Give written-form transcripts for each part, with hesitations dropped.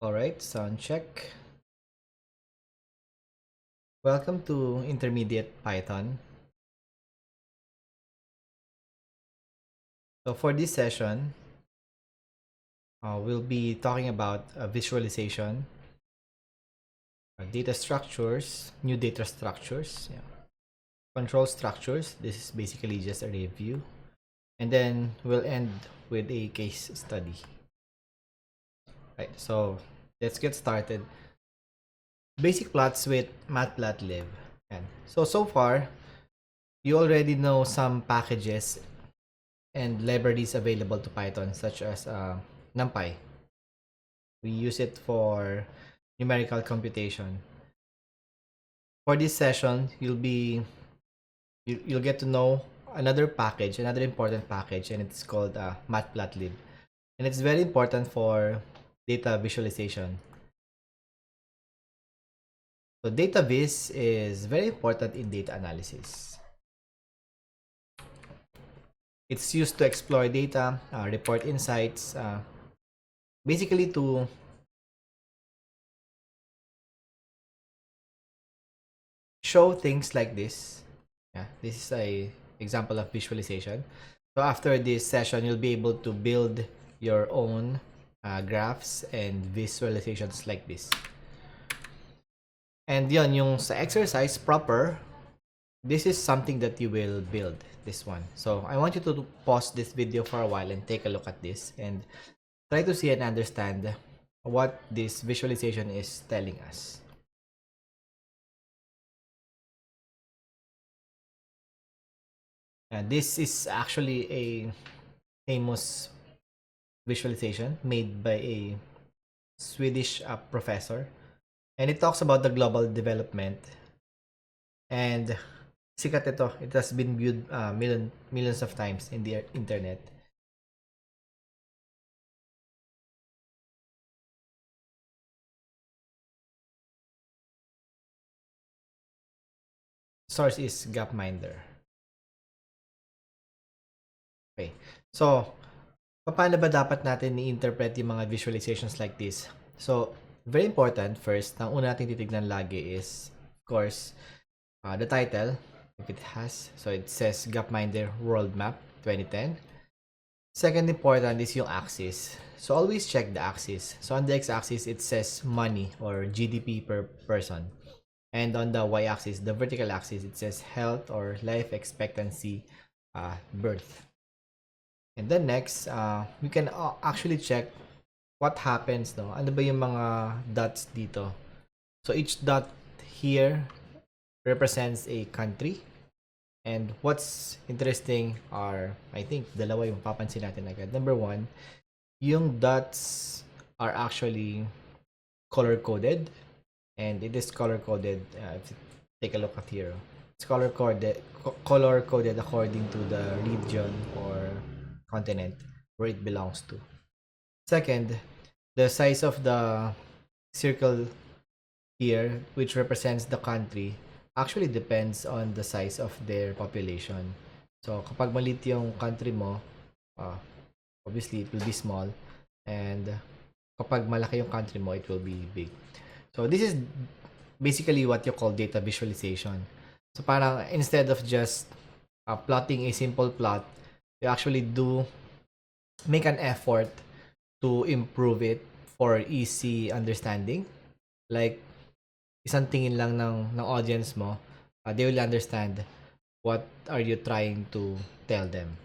Alright, sound check. Welcome to Intermediate Python. So for this session, we'll be talking about visualization, data structures, new data structures, control structures. This is basically just a review. And then we'll end with a case study. Right, so let's get started. Basic plots with Matplotlib. So far, you already know some packages and libraries available to Python, such as NumPy. We use it for numerical computation. For this session, you'll get to know another important package, and it's called Matplotlib, and it's very important for data visualization. So data viz is very important in data analysis. It's used to explore data, report insights, basically to show things like this. This is a example of visualization. So after this session, you'll be able to build your own graphs and visualizations like this. And yun, yung sa exercise proper, this is something that you will build, this one. So I want you to pause this video for a while and take a look at this and try to see and understand what this visualization is telling us. This is actually a famous visualization made by a Swedish professor, and it talks about the global development. And sikat ito. It has been viewed millions of times in the internet. Source is Gapminder. Okay. So, paano ba dapat natin i-interpret yung mga visualizations like this? So, very important first, ang una natin titignan lagi is, of course, the title, if it has. So, it says Gapminder World Map 2010. Second important is yung axis. So, always check the axis. So, on the x-axis, it says money or GDP per person. And on the y-axis, the vertical axis, it says health or life expectancy, birth. And then next, we can actually check what happens, no? Ano ba yung mga dots dito? So each dot here represents a country. And what's interesting are, I think, dalawa yung papansin natin agad. Number one, yung dots are actually color-coded. And it is color-coded. If you take a look at here. It's color-coded according to the region or continent where it belongs to. Second, the size of the circle here, which represents the country, actually depends on the size of their population. So, kapag maliit yung country mo, obviously it will be small. And kapag malaki yung country mo, it will be big. So, this is basically what you call data visualization. So, parang instead of just plotting a simple plot, you actually do make an effort to improve it for easy understanding. Like, isang tingin lang ng audience mo, they will understand what are you trying to tell them.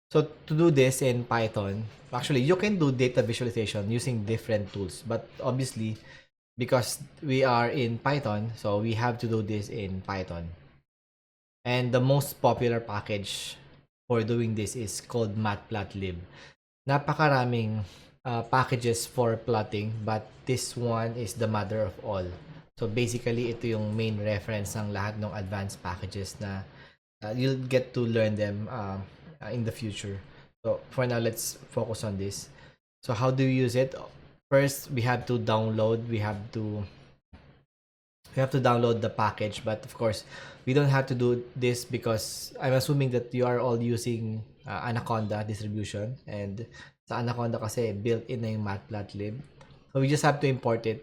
So, to do this in Python, actually, you can do data visualization using different tools. But obviously, because we are in Python, so we have to do this in Python. And the most popular package for doing this is called Matplotlib. Napakaraming packages for plotting, but this one is the mother of all. So basically, ito yung main reference ng lahat ng advanced packages na you'll get to learn them in the future. So for now, let's focus on this. So how do you use it? First, we have to download. We have to you have to download the package, but of course we don't have to do this because I'm assuming that you are all using Anaconda distribution, and sa Anaconda kasi built-in na yung matplotlib, so we just have to import it.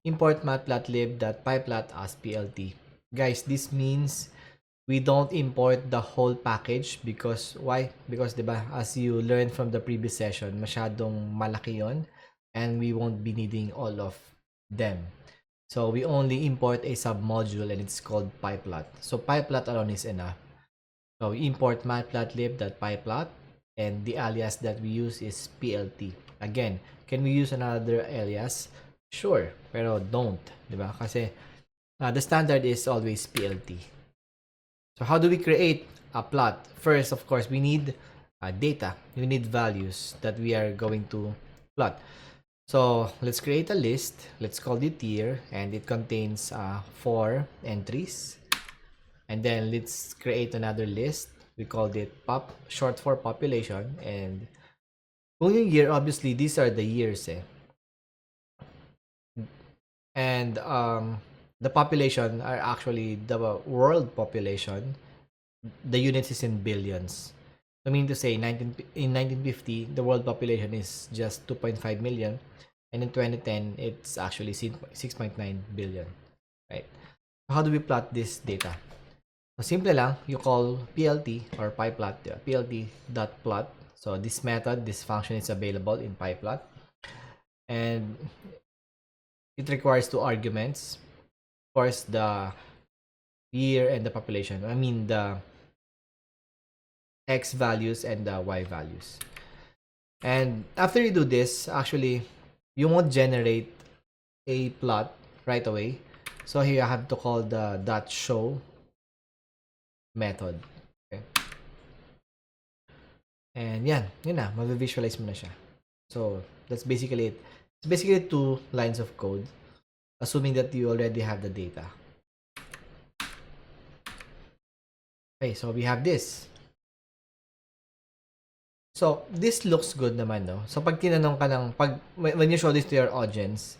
Import matplotlib.pyplot as plt. Guys, this means we don't import the whole package because why? Because diba, as you learned from the previous session, masyadong malaki yon and we won't be needing all of them. So we only import a submodule and it's called pyplot. So pyplot alone is enough. So we import matplotlib.pyplot and the alias that we use is plt. Again, can we use another alias? Sure, pero don't, diba? Kasi the standard is always plt. So how do we create a plot? First, of course, we need data. We need values that we are going to plot. So let's create a list. Let's call it tier, and it contains 4 entries. And then let's create another list. We called it pop, short for population. And kung yung year, obviously these are the years. And the population are actually the world population. The units is in billions. I mean to say, in 1950, the world population is just 2.5 million. And in 2010, it's actually 6.9 billion. Right? How do we plot this data? So, simple lang. You call plt or pyplot, plt.plot. So, this method, this function is available in pyplot. And it requires 2 arguments. Of course, the year and the population. I mean, the x values and the y values. And after you do this, actually, you won't generate a plot right away. So here I have to call the .show method. Okay. And yan, yun na, mag-visualize mo na siya. So that's basically it. It's basically 2 lines of code, assuming that you already have the data. Okay, so we have this. So, this looks good naman, no? So, pag tinanong ka ng, when you show this to your audience,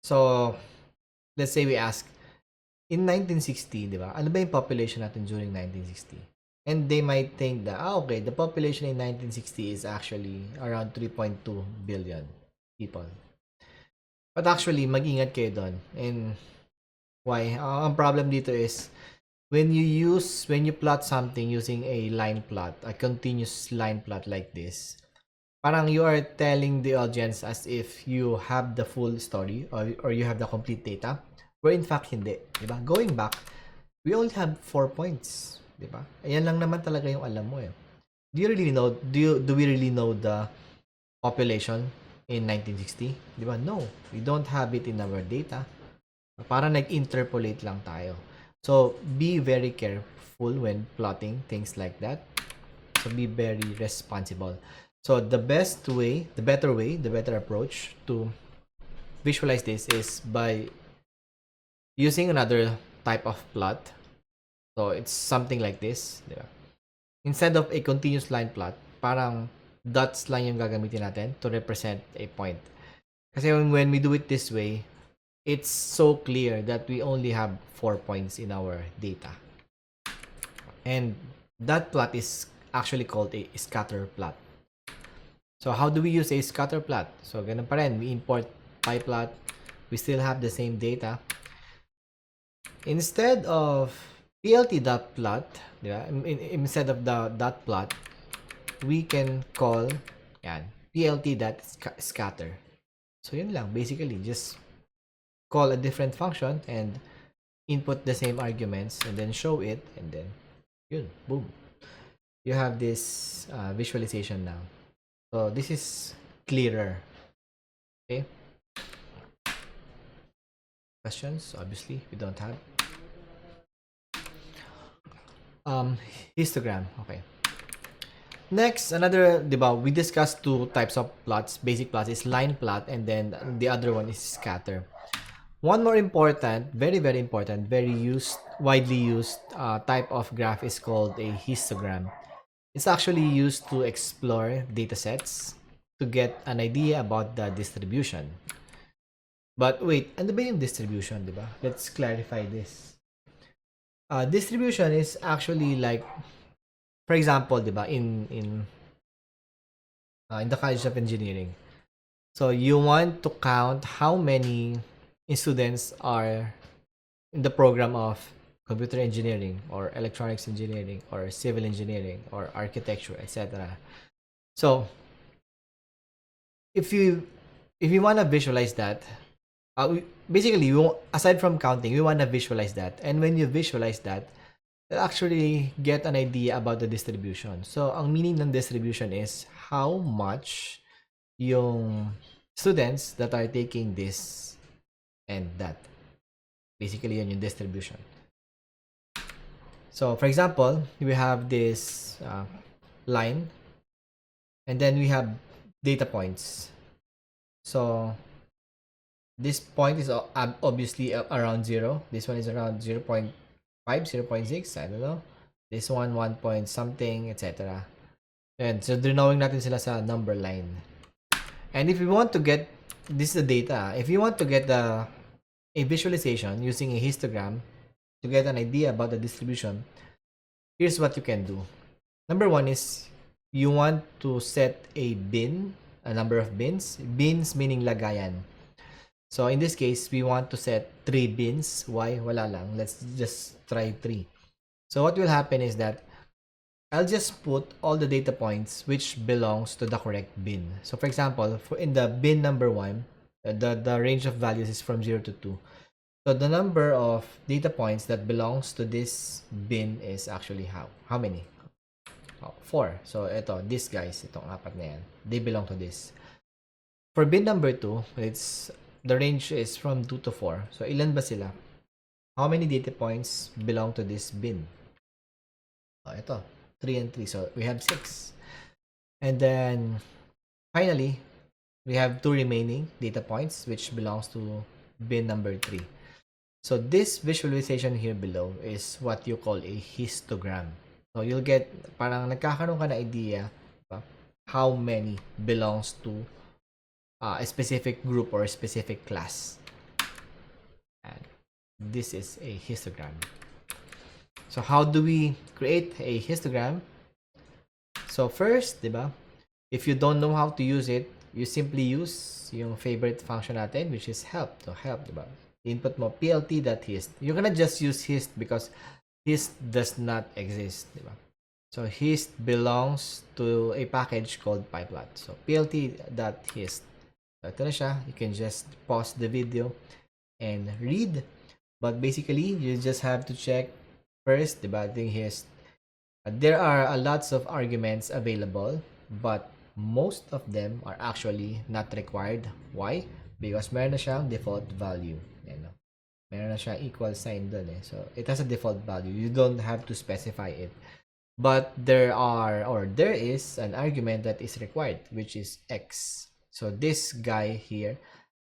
so, let's say we ask, in 1960, di ba? Ano ba yung population natin during 1960? And they might think that, okay, the population in 1960 is actually around 3.2 billion people. But actually, mag-ingat kayo doon. And why? Ang problem dito is, when you plot something using a line plot, a continuous line plot like this, parang you are telling the audience as if you have the full story or you have the complete data, where in fact hindi, di ba? Going back, we only have 4 points, di ba? Ayan lang naman talaga yung alam mo eh. Do we really know the population in 1960? Di ba? No, we don't have it in our data. Parang nag-interpolate lang tayo. So, be very careful when plotting things like that. So, be very responsible. So, the better approach to visualize this is by using another type of plot. So, it's something like this. Instead of a continuous line plot, parang dots lang yung gagamitin natin to represent a point. Kasi when we do it this way, it's so clear that we only have 4 points in our data. And that plot is actually called a scatter plot. So how do we use a scatter plot? So ganun pa rin, we import pyplot. We still have the same data. Instead of plt.plot, instead of the dot plot, we can call plt.scatter. So yun lang, basically, just call a different function and input the same arguments and then show it, and then yun, boom, you have this visualization now. So this is clearer. Okay, questions? Obviously we don't have. Histogram. Okay, next, another, diba, we discussed 2 types of plots. Basic plot is line plot, and then the other one is scatter. One more important, very important, widely used type of graph is called a histogram. It's actually used to explore datasets to get an idea about the distribution. But wait, ano ba yung distribution, di ba? Let's clarify this. Distribution is actually like, for example, di ba, in the College of Engineering. So you want to count how many students are in the program of computer engineering or electronics engineering or civil engineering or architecture, etc. So if you want to visualize that, basically aside from counting, we want to visualize that, and when you visualize that, you'll actually get an idea about the distribution. So ang meaning ng distribution is how much yung students that are taking this and that. Basically, yan yung distribution. So, for example, we have this line, and then we have data points. So, this point is obviously around 0. This one is around 0.5, 0.6, I don't know. This one, 1 point something, etc. And so, drawing natin sila sa number line. And if we want to get, this is the data. If you want to get a visualization using a histogram to get an idea about the distribution, here's what you can do. Number one is you want to set a bin, a number of bins. Bins meaning lagayan. So in this case, we want to set 3 bins. Why? Wala lang. Let's just try 3. So what will happen is that I'll just put all the data points which belongs to the correct bin. So for example, in the bin number 1, the range of values is from 0 to 2. So the number of data points that belongs to this bin is actually how many? 4. So ito, these guys, itong 4 na yan, they belong to this. For bin number 2, the range is from 2 to 4. So ilan ba sila? How many data points belong to this bin? Ito, 3 and 3. So we have 6. And then finally, we have 2 remaining data points which belongs to bin number 3. So this visualization here below is what you call a histogram. So you'll get, parang nagkakaroon ka na idea how many belongs to a specific group or a specific class. And this is a histogram. So how do we create a histogram? So first, diba, if you don't know how to use it, you simply use yung favorite function natin, which is help. So help, diba? Input mo plt.hist. You're gonna just use hist because hist does not exist, diba? So hist belongs to a package called pyplot. So plt.hist. So ito na siya. You can just pause the video and read. But basically, you just have to check first, diba, the hist. There are lots of arguments available, but most of them are actually not required. Why? Because meron na siyang default value. Yan, no? Meron na siyang equal sign dun eh. So, it has a default value. You don't have to specify it. But there is an argument that is required, which is x. So, this guy here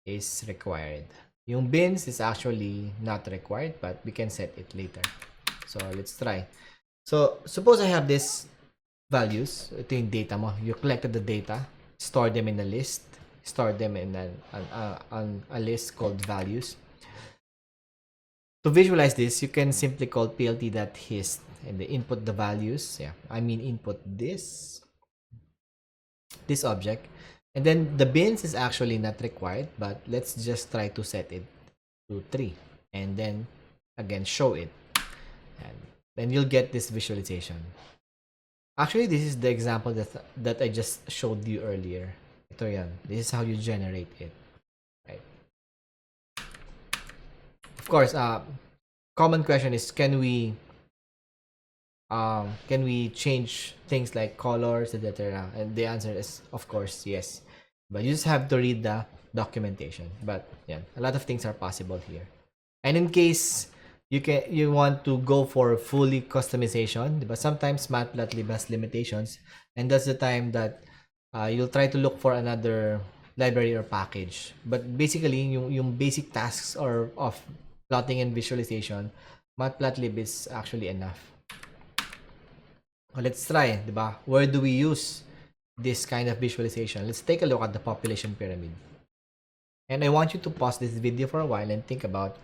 is required. Yung bins is actually not required, but we can set it later. So, let's try. So, suppose I have these values. Ito yung data mo. You collected the data, store them in a list, store them in a list called values. To visualize this, you can simply call plt.hist and input the values. Input this object. And then the bins is actually not required, but let's just try to set it to 3. And then, again, show it. And then you'll get this visualization. Actually, this is the example that I just showed you earlier. Ito yan. This is how you generate it. Right? Of course, common question is, can we change things like colors, etc.? And the answer is, of course, yes. But you just have to read the documentation. But yeah, a lot of things are possible here. And in case you want to go for fully customization, but sometimes Matplotlib has limitations, and that's the time that you'll try to look for another library or package. But basically, yung basic tasks of plotting and visualization, Matplotlib is actually enough. Let's try, diba? Where do we use this kind of visualization? Let's take a look at the population pyramid. And I want you to pause this video for a while and think about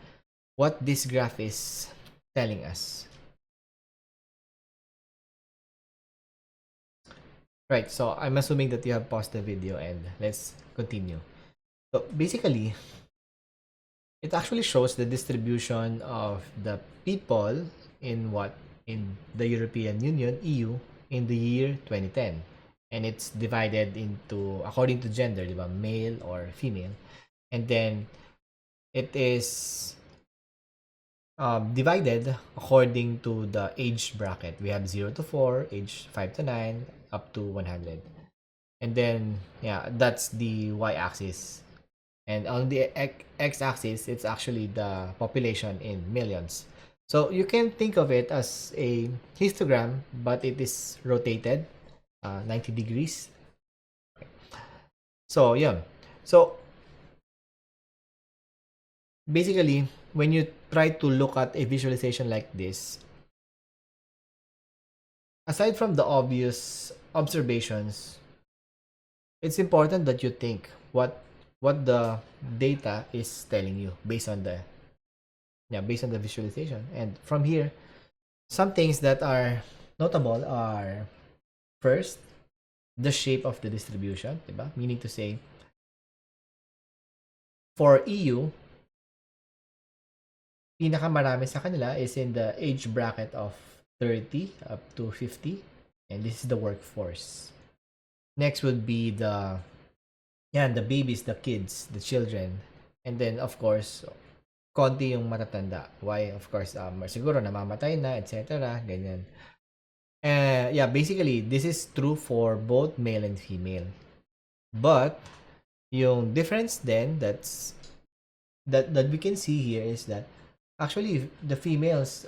what this graph is telling us. Right, so I'm assuming that you have paused the video and let's continue. So basically, it actually shows the distribution of the people in the European Union, EU, in the year 2010. And it's divided into, according to gender, diba? Male or female. And then it is divided according to the age bracket. We have 0 to 4, age 5 to 9, up to 100. And then, yeah, that's the y-axis. And on the x-axis, it's actually the population in millions. So you can think of it as a histogram, but it is rotated 90 degrees. So, yeah. So, basically, when you try to look at a visualization like this, aside from the obvious observations, it's important that you think what the data is telling you based on the visualization. And from here, some things that are notable are, first, the shape of the distribution, diba? Meaning to say, for EU, pinakamarami sa kanila is in the age bracket of 30 up to 50, and this is the workforce. Next would be the babies, the kids, the children. And then, of course, konti yung matatanda. Why? Of course, siguro namamatay na, etc. Ganyan. Yeah, basically, this is true for both male and female. But, yung difference then that we can see here is that actually the females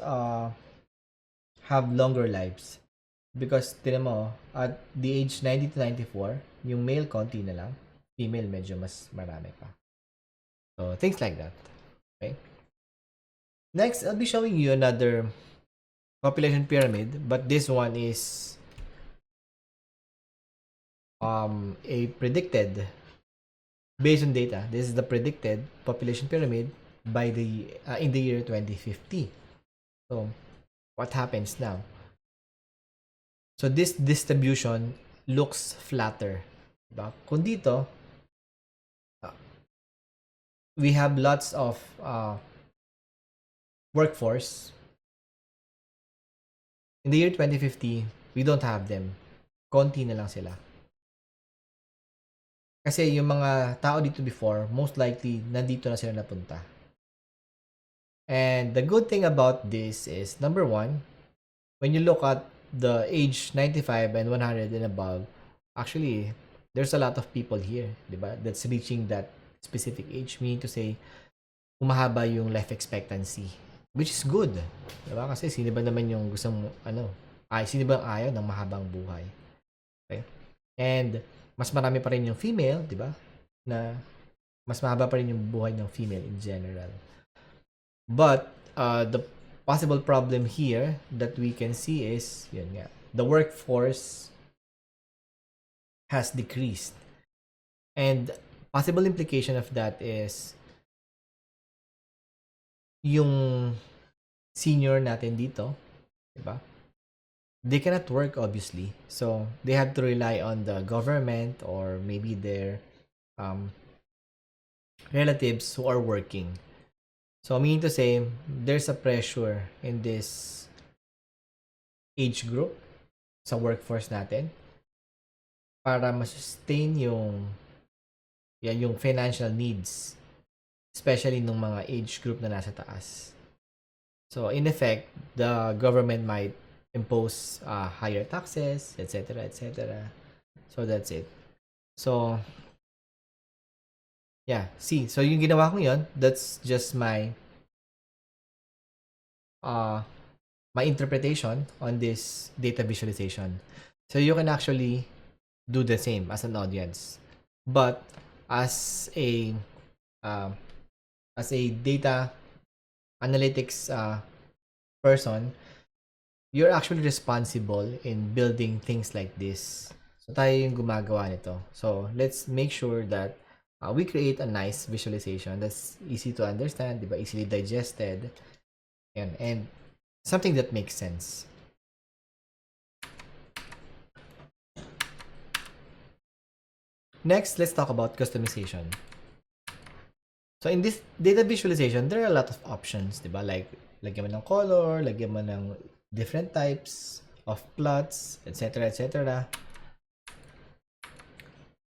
have longer lives. Because, tinan mo, at the age 90 to 94, yung male konti na lang, female medyo mas marami pa. So, things like that. Okay? Next, I'll be showing you another population pyramid, but this one is a predicted, based on data. This is the predicted population pyramid by the in the year 2050. So, what happens now? So, this distribution looks flatter. Diba? Kung dito, we have lots of workforce. In the year 2050, we don't have them. Konti na lang sila. Kasi yung mga tao dito before, most likely, nandito na sila napunta. And the good thing about this is, number one, when you look at the age 95 and 100 and above, actually, there's a lot of people here, diba? That's reaching that specific age, meaning to say, umahaba yung life expectancy, which is good, diba? Kasi sino ba naman yung gustong, sino ba ang ayaw ng mahabang buhay? Okay? And, mas marami pa rin yung female, diba? Na, mas mahaba pa rin yung buhay ng female in general. But, the possible problem here that we can see is, the workforce has decreased. And, possible implication of that is, yung senior natin dito, diba? They cannot work, obviously. So, they have to rely on the government or maybe their relatives who are working. So, meaning to say, there's a pressure in this age group sa workforce natin para ma-sustain yung financial needs, especially nung mga age group na nasa taas. So, in effect, the government might impose higher taxes, etc., etc. So, that's it. So, yeah, see, so yung ginawa ko yun, that's just my interpretation on this data visualization. So, you can actually do the same as an audience. But, as a data analytics person, you're actually responsible in building things like this. So, tayo yung gumagawa nito. So, let's make sure that we create a nice visualization that's easy to understand, diba? Easily digested, and something that makes sense. Next, let's talk about customization. So in this data visualization, there are a lot of options, diba? Like, lagyan mo ng color, lagyan mo ng different types of plots, etc., etc.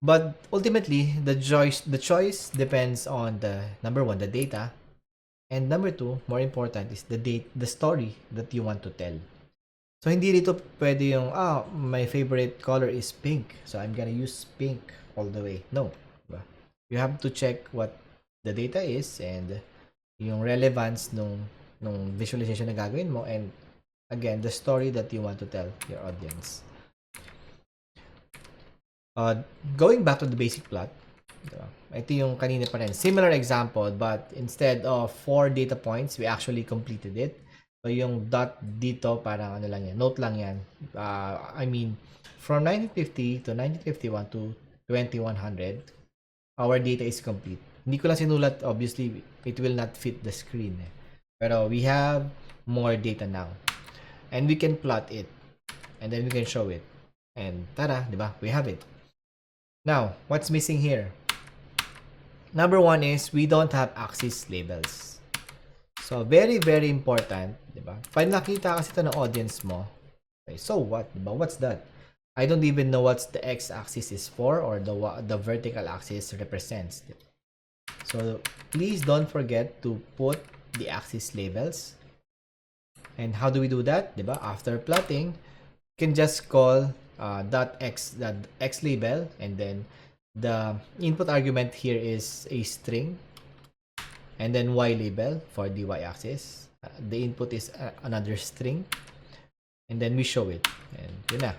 But ultimately, the choice depends on number one, the data, and number two, more important, is the story that you want to tell. So hindi dito pwede yung my favorite color is pink, so I'm gonna use pink all the way. No, diba? You have to check what the data is and yung relevance nung visualization na gagawin mo, and again, the story that you want to tell your audience. Going back to the basic plot, ito yung kanina pa rin. Similar example, but instead of 4 data points, we actually completed it. So yung dot dito, parang ano lang yan, note lang yan. I mean, from 1950 to 1951 to 2100, our data is complete. Hindi ko lang sinulat, obviously, it will not fit the screen. Pero we have more data now. And we can plot it. And then we can show it. And tada, di ba? We have it. Now, what's missing here? Number one is we don't have axis labels. So, very, very important, di ba? Pag nakita kasi ito ng audience mo, okay, so what? Di ba? What's that? I don't even know what the x-axis is for or the vertical axis represents. So, please don't forget to put the axis labels. And how do we do that? Di ba? After plotting, you can just call that x label, and then the input argument here is a string, and then y label for the y-axis. The input is another string, and then we show it, and yun na.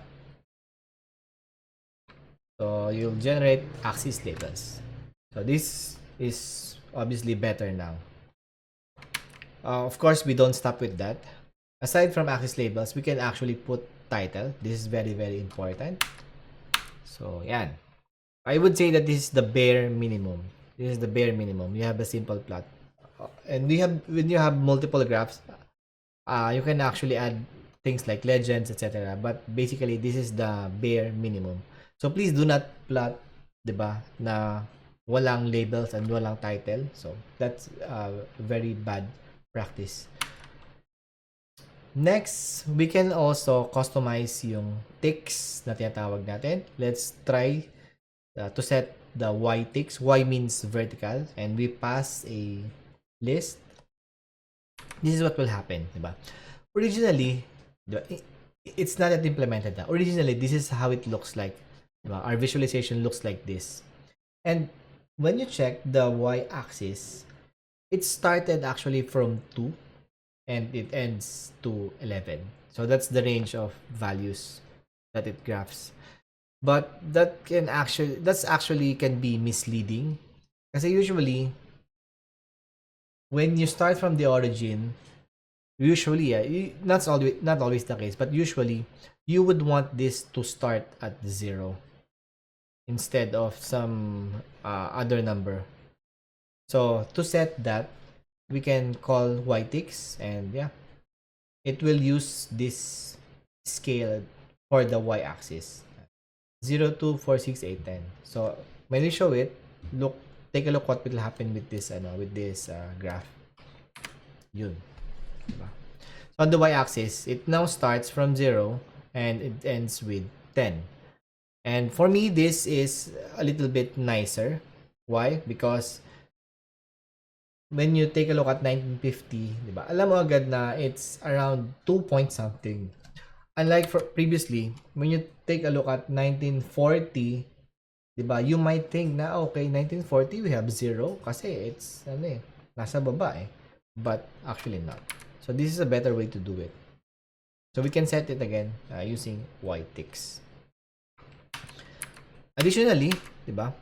So you'll generate axis labels. So this is obviously better now. Of course, we don't stop with that. Aside from axis labels, we can actually put title. This is very, very important. So, yan. I would say that this is the bare minimum. This is the bare minimum. You have a simple plot. And when you have multiple graphs, you can actually add things like legends, etc. But basically, this is the bare minimum. So, please do not plot, diba, na walang labels and walang title. So, that's very bad practice. Next, we can also customize yung ticks na tinatawag natin. Let's try to set the y ticks. Y means vertical, and we pass a list. This is what will happen, diba? Originally, diba, it's not yet implemented na. Originally, this is how it looks like. Diba? Our visualization looks like this. And when you check the y-axis, it started actually from 2. And it ends to 11. So that's the range of values that it graphs. But that's actually can be misleading. Kasi usually, when you start from the origin, usually, not always the case, but usually, you would want this to start at 0 instead of some other number. So to set that, we can call y-ticks, and yeah, it will use this scale for the y-axis. 0, 2, 4, 6, 8, 10. So when we show it, take a look what will happen with this graph. Yun. Diba? So on the y-axis, it now starts from 0 and it ends with 10. And for me, this is a little bit nicer. Why? Because when you take a look at 1950, diba, alam mo agad na it's around 2 point something. Unlike previously, when you take a look at 1940, diba, you might think na okay, 1940 we have 0 kasi it's nasa baba eh. But actually not. So this is a better way to do it. So we can set it again using y-ticks. Additionally, diba,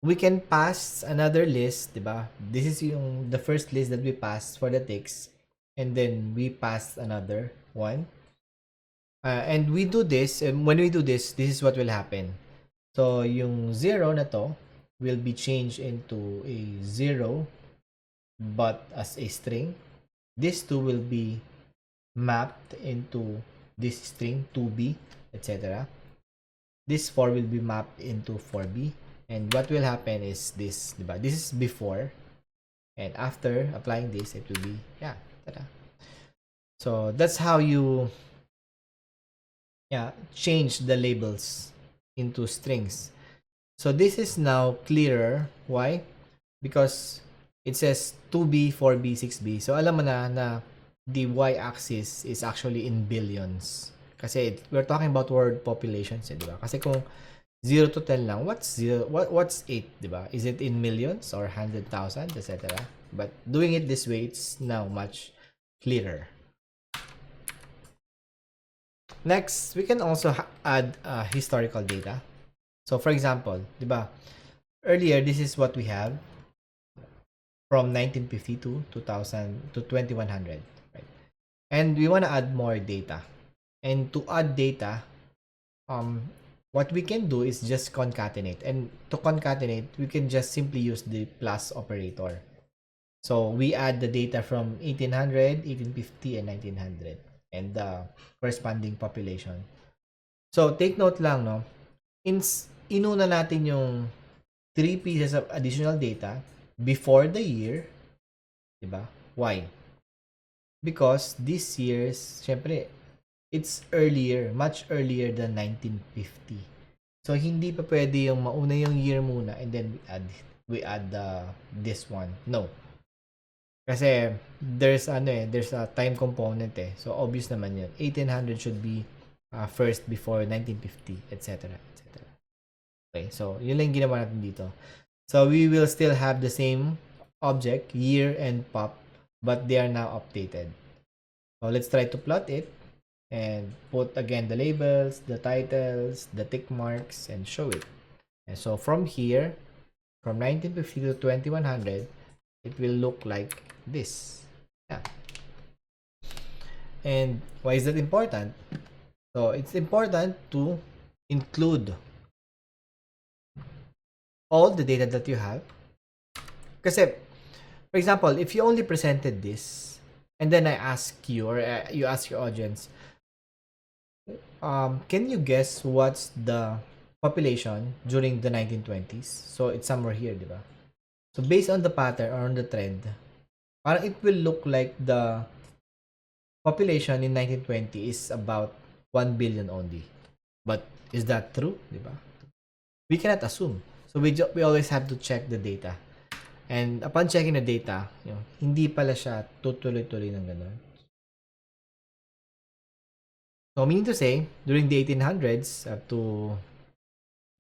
we can pass another list, diba? This is the first list that we passed for the ticks, and then we pass another one. And we do this, and when we do this, this is what will happen. So, yung 0 na to, will be changed into a 0 but as a string. This 2 will be mapped into this string 2b, etc. This 4 will be mapped into 4b. And what will happen is this, diba? This is before, and after applying this, it will be, yeah, tada. So that's how you change the labels into strings. So this is now clearer. Why? Because it says 2b, 4b, 6b. So alam mo na the y-axis is actually in billions. Kasi we're talking about world populations, di ba? Kasi kung 0 to 10 lang, what's 8, di ba? Is it in millions or 100,000, etc.? But doing it this way, it's now much clearer. Next, we can also add historical data. So for example, di ba? Earlier, this is what we have from 1950 to 2000 to 2100, right? And we want to add more data. And to add data, what we can do is just concatenate. And to concatenate, we can just simply use the plus operator. So we add the data from 1800, 1850, and 1900, and the corresponding population. So take note lang, no? Inuna natin yung 3 pieces of additional data before the year, diba? Why? Because this year's, syempre, it's earlier, much earlier than 1950. So hindi pa pwede yung mauna yung year muna and then we add this one. No. Kasi there's a time component eh. So obvious naman yun. 1800 should be first before 1950, etc. etc. Okay, so yun lang ginawa natin dito. So we will still have the same object, year and pop, but they are now updated. So let's try to plot it and put again the labels, the titles, the tick marks, and show it. And so from here, from 1950 to 2100, it will look like this. Yeah. And why is that important? So it's important to include all the data that you have. Kasi, for example, if you only presented this, and then I ask you, or you ask your audience, can you guess what's the population during the 1920s? So it's somewhere here, di ba? So based on the pattern or on the trend, parang it will look like the population in 1920 is about 1 billion only. But is that true, di ba? We cannot assume. So we always have to check the data. And upon checking the data, hindi pala siya tutuloy-tuloy ng ganun. So meaning to say, during the 1800s up to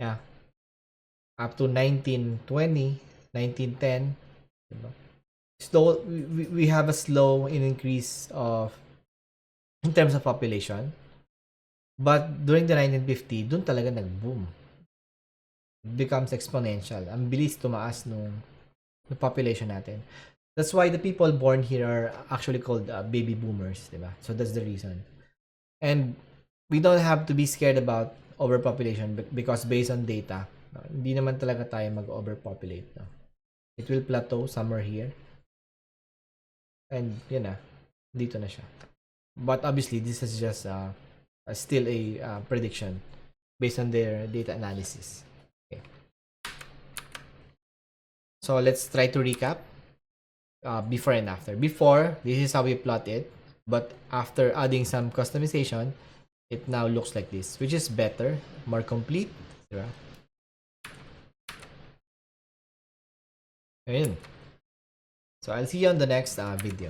1920, 1910, diba? We have a slow increase of in terms of population. But during the 1950, dun talaga nag-boom. It becomes exponential. Ang bilis tumaas nung population natin. That's why the people born here are actually called baby boomers, diba? So that's the reason. And we don't have to be scared about overpopulation because based on data, hindi naman talaga tayo mag-overpopulate. No? It will plateau somewhere here. And yun na, dito na siya. But obviously, this is just still a prediction based on their data analysis. Okay. So let's try to recap before and after. Before, this is how we plot it. But after adding some customization, it now looks like this, which is better, more complete. Diba? Ayun. So I'll see you on the next video.